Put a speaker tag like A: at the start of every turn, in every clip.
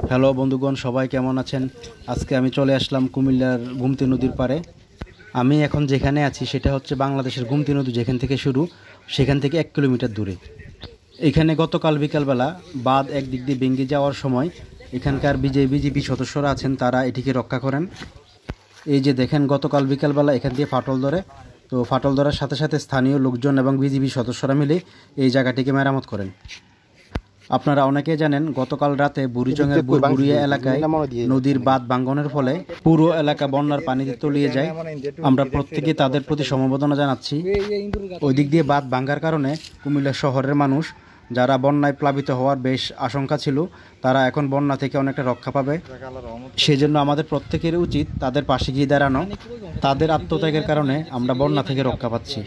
A: Hello বন্ধুগণ, সবাই কেমন আছেন? আজকে আমি চলে আসলাম কুমিল্লার গুমতি নদীর পাড়ে। আমি এখন যেখানে আছি সেটা হচ্ছে বাংলাদেশের গুমতি নদী, যেখান থেকে শুরু সেখান থেকে 1 কিলোমিটার দূরে। এখানে গতকাল বিকালবেলা বাঁধ একদিক দিয়ে ভেঙে যাওয়ার সময় এখানকার বিজেপি সদস্যরা আছেন, তারা এটিকে রক্ষা করেন। এই যে দেখেন, গতকাল বিকালবেলা এখান দিয়ে ফাটল ধরে, তো ফাটল ধরার সাথে সাথে স্থানীয় লোকজন এবং বিজেপি সদস্যরা মিলে এই জায়গাটিকে মেরামত করেন। আপনারা অনেকেই জানেন, গতকাল রাতে বুড়িচংয়ের বুড়িয়া এলাকায় নদীর বাঁধ ভাঙ্গনের ফলে পুরো এলাকা বন্যার পানিতে তলিয়ে যায়। আমরা প্রত্যেকে তাদের প্রতি সমবেদনা জানাচ্ছি। ওই দিক দিয়ে বাঁধ ভাঙ্গার কারণে কুমিল্লা শহরের মানুষ, যারা বন্যায় প্লাবিত হওয়ার বেশ আশঙ্কা ছিল, তারা এখন বন্যা থেকে অনেকটা রক্ষা পাবে। সেজন্য আমাদের প্রত্যেকের উচিত তাদের পাশে গিয়ে দাঁড়ানো। তাদের আত্মত্যাগের কারণে আমরা বন্যা থেকে রক্ষা পাচ্ছি।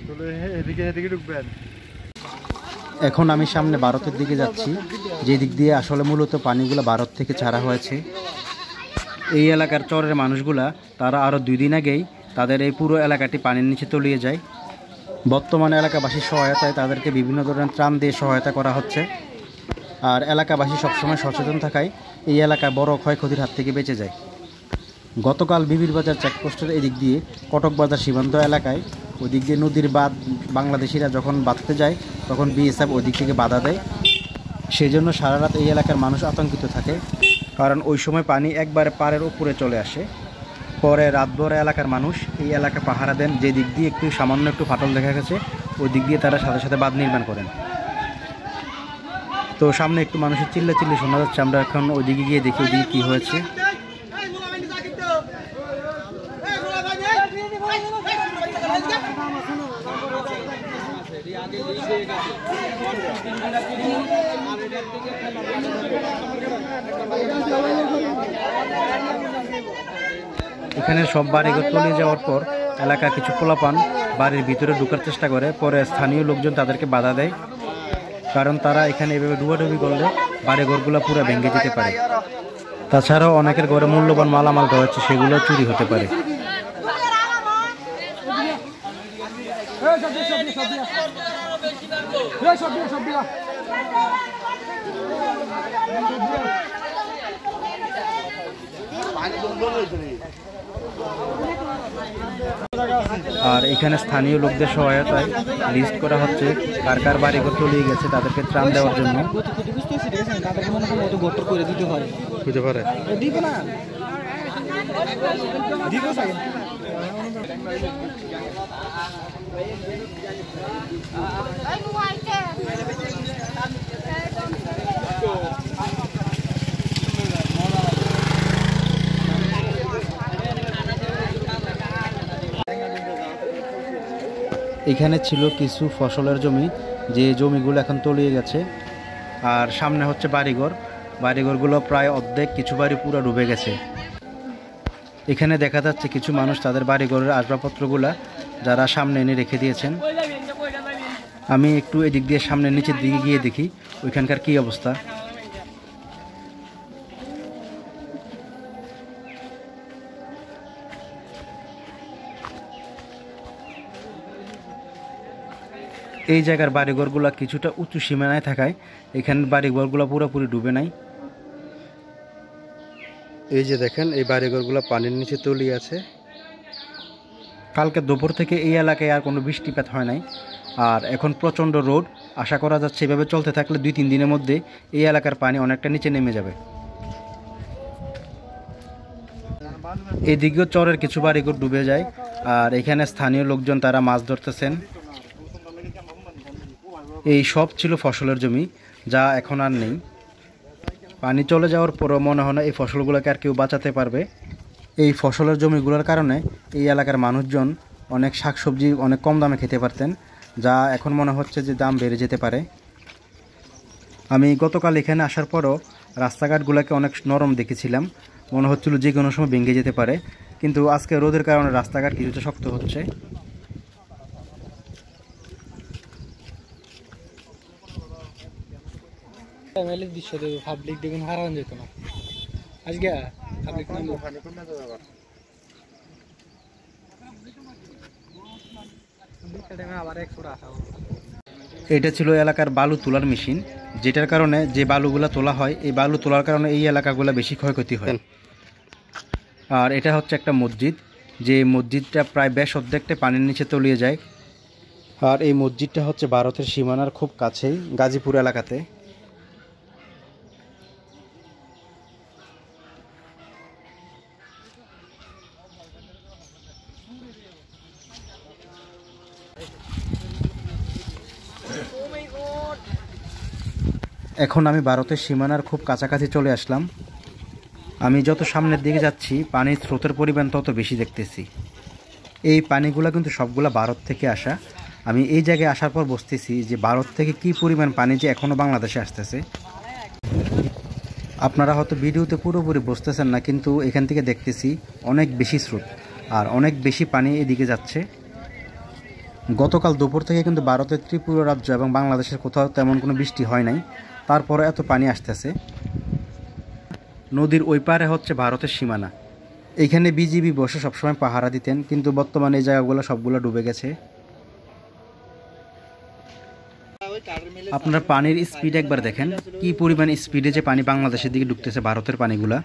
A: এখন আমি সামনে ভারতের দিকে যাচ্ছি, যে দিক দিয়ে আসলে মূলত পানিগুলো ভারত থেকে ছাড়া হয়েছে। এই এলাকার চরের মানুষগুলা, তারা আরও 2 দিন আগেই তাদের এই পুরো এলাকাটি পানির নিচে তলিয়ে যায়। বর্তমানে এলাকাবাসীর সহায়তায় তাদেরকে বিভিন্ন ধরনের ত্রাণ দিয়ে সহায়তা করা হচ্ছে। আর এলাকাবাসী সবসময় সচেতন থাকায় এই এলাকায় বড় ক্ষয়ক্ষতির হাত থেকে বেঁচে যায়। গতকাল বিবির বাজার চেকপোস্টের এদিক দিয়ে কটক বাজার সীমান্ত এলাকায় ওই দিক দিয়ে নদীর বাঁধ বাংলাদেশিরা যখন বাঁধতে যায়, তখন বিএসএফ ওই দিক থেকে বাধা দেয়। সেই জন্য সারা রাত এই এলাকার মানুষ আতঙ্কিত থাকে, কারণ ওই সময় পানি একবারে পাড়ের উপরে চলে আসে। পরে রাতভর এলাকার মানুষ এই এলাকা পাহারা দেন। যে দিক দিয়ে সামান্য একটু ফাটল দেখা গেছে, ওই দিক দিয়ে তারা সাথে সাথে বাঁধ নির্মাণ করেন। তো সামনে একটু মানুষের চিল্লাচিল্লি শোনা যাচ্ছে। আমরা এখন ওইদিকে গিয়ে দেখি ওইদিকে কী হয়েছে। এখানে সব বাড়িঘর তলিয়ে যাওয়ার পর এলাকা কিছু পোলাপান বাড়ির ভিতরে ঢোকার চেষ্টা করে, পরে স্থানীয় লোকজন তাদেরকে বাধা দেয়, কারণ তারা এখানে এভাবে ডুবাডুবি করলে বাড়িঘরগুলো পুরো ভেঙে যেতে পারে। তাছাড়াও অনেকের ঘরে মূল্যবান মালামাল রয়েছে, সেগুলো চুরি হতে পারে। আর এখানে স্থানীয় লোকদের সহায়তায় লিস্ট করা হচ্ছে কার কার বাড়িঘর তলিয়ে গেছে, তাদেরকে ত্রাণ দেওয়ার জন্য। এখানে ছিল কিছু ফসলের জমি, যে জমিগুলো এখন তলিয়ে গেছে। আর সামনে হচ্ছে বাড়িঘরগুলো প্রায় অর্ধেক, কিছু বাড়ি পুরো ডুবে গেছে। এখানে দেখা যাচ্ছে কিছু মানুষ তাদের বাড়িঘরের আসবাবপত্রগুলা যারা সামনে এনে রেখে দিয়েছেন। আমি একটু এদিক দিয়ে সামনে নিচের দিকে গিয়ে দেখি ওইখানকার কি অবস্থা। এই জায়গার বাড়িঘরগুলো কিছুটা উঁচু সীমানায় থাকায় এখানে বাড়িঘরগুলো পুরোপুরি ডুবে নাই। এই যে দেখেন, এই বাড়িঘরগুলো পানির নিচে তলিয়ে আছে। কালকে দুপুর থেকে এই এলাকায় আর কোনো বৃষ্টিপাত হয় নাই, আর এখন প্রচণ্ড রোদ। আশা করা যাচ্ছে এভাবে চলতে থাকলে 2-3 দিনের মধ্যে এই এলাকার পানি অনেকটা নিচে নেমে যাবে। এদিকেও চরের কিছু বাড়িঘর ডুবে যায়, আর এখানে স্থানীয় লোকজন তারা মাছ ধরতেছেন। এই সব ছিল ফসলের জমি, যা এখন আর নেই। পানি চলে যাওয়ার পরও মনে হয় না এই ফসলগুলোকে আর কেউ বাঁচাতে পারবে। এই ফসলের জমিগুলোর কারণে এই এলাকার মানুষজন অনেক শাকসবজি অনেক কম দামে খেতে পারতেন, যা এখন মনে হচ্ছে যে দাম বেড়ে যেতে পারে। আমি গতকাল এখানে আসার পরও রাস্তাঘাটগুলোকে অনেক নরম দেখেছিলাম, মনে হচ্ছিল যে কোনো সময় ভেঙে যেতে পারে, কিন্তু আজকে রোদের কারণে রাস্তাঘাট কিছুটা শক্ত হচ্ছে।
B: দৃশ্য দেবে পাবলিক দেখুন, হারান যেত না আজকে পাবলিক আবার 100 টাকা
A: এটা ছিল এলাকার বালু তোলার মেশিন, যেটার কারণে যে বালুগুলা তোলা হয় এই বালু তোলার কারণে এই এলাকাগুলো বেশি ক্ষয়ক্ষতি হয়। আর এটা হচ্ছে একটা মসজিদ, যে মসজিদটা প্রায় বেশ অর্ধেকটা পানির নিচে তলিয়ে যায়। আর এই মসজিদটা হচ্ছে ভারতের সীমানার খুব কাছেই, গাজীপুর এলাকাতে। এখন আমি ভারতের সীমানার খুব কাছাকাছি চলে আসলাম। আমি যত সামনের দিকে যাচ্ছি পানির স্রোতের পরিমাণ তত বেশি দেখতেছি। এই পানিগুলো কিন্তু সবগুলা ভারত থেকে আসা। আমি এই জায়গায় আসার পর বুঝতেছি যে ভারত থেকে কি পরিমাণ পানি যে এখনও বাংলাদেশে আসতেছে। আপনারা হয়তো ভিডিওতে পুরোপুরি বুঝতেছেন না, কিন্তু এখান থেকে দেখতেছি অনেক বেশি স্রোত আর অনেক বেশি পানি এদিকে যাচ্ছে। গতকাল দুপুর থেকে কিন্তু ভারতের ত্রিপুরা রাজ্য এবং বাংলাদেশের কোথাও তেমন কোনো বৃষ্টি হয় নাই, তারপরে এত পানি আসতেছে। নদীর ওই পারে হচ্ছে ভারতের সীমানা। এইখানে বিজিবি বসে সবসময় পাহারা দিতেন, কিন্তু বর্তমানে এই জায়গাগুলো সবগুলো ডুবে গেছে। আপনার পানির স্পিড একবার দেখেন, কি পরিমাণ স্পিডে যে পানি বাংলাদেশের দিকে ঢুকতেছে ভারতের পানিগুলা।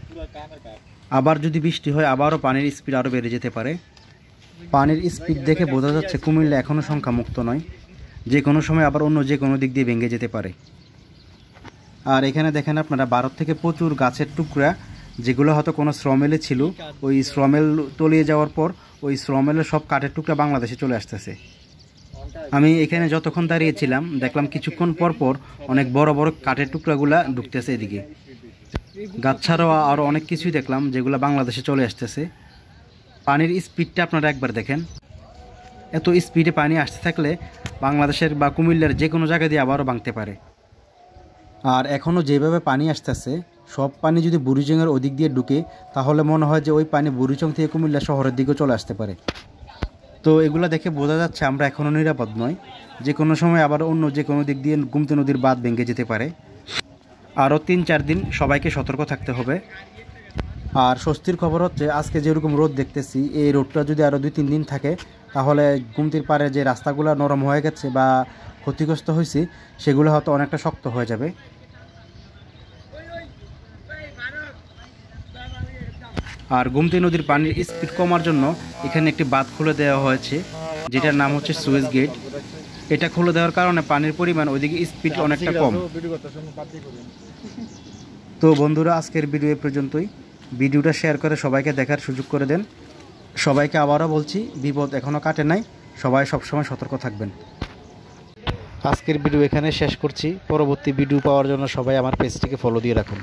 A: আবার যদি বৃষ্টি হয় আবারও পানির স্পিড আরও বেড়ে যেতে পারে। পানির স্পিড দেখে বোঝা যাচ্ছে কুমিল্লা এখনও সংখ্যা মুক্ত নয়, যে কোনো সময় আবার অন্য যে কোনো দিক দিয়ে ভেঙে যেতে পারে। আর এখানে দেখেন আপনারা ভারত থেকে প্রচুর গাছের টুকরা, যেগুলো হয়তো কোনো শ্রমেলে ছিল, ওই শ্রমেল তলিয়ে যাওয়ার পর ওই শ্রমেলের সব কাঠের টুকরা বাংলাদেশে চলে আসতেছে। আমি এখানে যতক্ষণ দাঁড়িয়েছিলাম দেখলাম কিছুক্ষণ পর পর অনেক বড় বড় কাঠের টুকরাগুলা ঢুকতেছে এদিকে। গাছ ছাড়াও আরও অনেক কিছুই দেখলাম যেগুলো বাংলাদেশে চলে আসতেছে। পানির স্পিডটা আপনারা একবার দেখেন, এত স্পিডে পানি আসতে থাকলে বাংলাদেশের বা কুমিল্লার যে কোনো জায়গা দিয়ে আবারও ভাঙতে পারে। আর এখনও যেভাবে পানি আসতেছে, সব পানি যদি বুড়িচংয়ের ওদিক দিয়ে ঢুকে তাহলে মনে হয় যে ওই পানি বুড়িচং থেকে কুমিল্লা শহরের দিকেও চলে আসতে পারে। তো এগুলো দেখে বোঝা যাচ্ছে আমরা এখনও নিরাপদ নয়, যে কোনো সময় আবার অন্য যে কোনো দিক দিয়ে গুমতি নদীর বাঁধ ভেঙে যেতে পারে। আরও 3-4 দিন সবাইকে সতর্ক থাকতে হবে। আর স্বস্তির খবর হচ্ছে আজকে যেরকম রোদ দেখতেছি, এই রোদটা যদি আরও 2-3 দিন থাকে তাহলে গুমতির পাড়ে যে রাস্তাগুলো নরম হয়ে গেছে বা ক্ষতিগ্রস্ত হয়েছে সেগুলো হয়তো অনেকটা শক্ত হয়ে যাবে। আর গুমতি নদীর পানির স্পিড কমার জন্য এখানে একটি বাঁধ খুলে দেওয়া হয়েছে, যেটার নাম হচ্ছে সুয়েজ গেট। এটা খুলে দেওয়ার কারণে পানির পরিমাণ ওইদিকে স্পিড অনেকটা কম। তো বন্ধুরা, আজকের ভিডিও এ পর্যন্তই। ভিডিওটা শেয়ার করে সবাইকে দেখার সুযোগ করে দেন। সবাইকে আবারও বলছি, বিপদ এখনও কাটে নাই, সবাই সবসময় সতর্ক থাকবেন। আজকের ভিডিও এখানে শেষ করছি। পরবর্তী ভিডিও পাওয়ার জন্য সবাই আমার পেজটিকে ফলো দিয়ে রাখুন।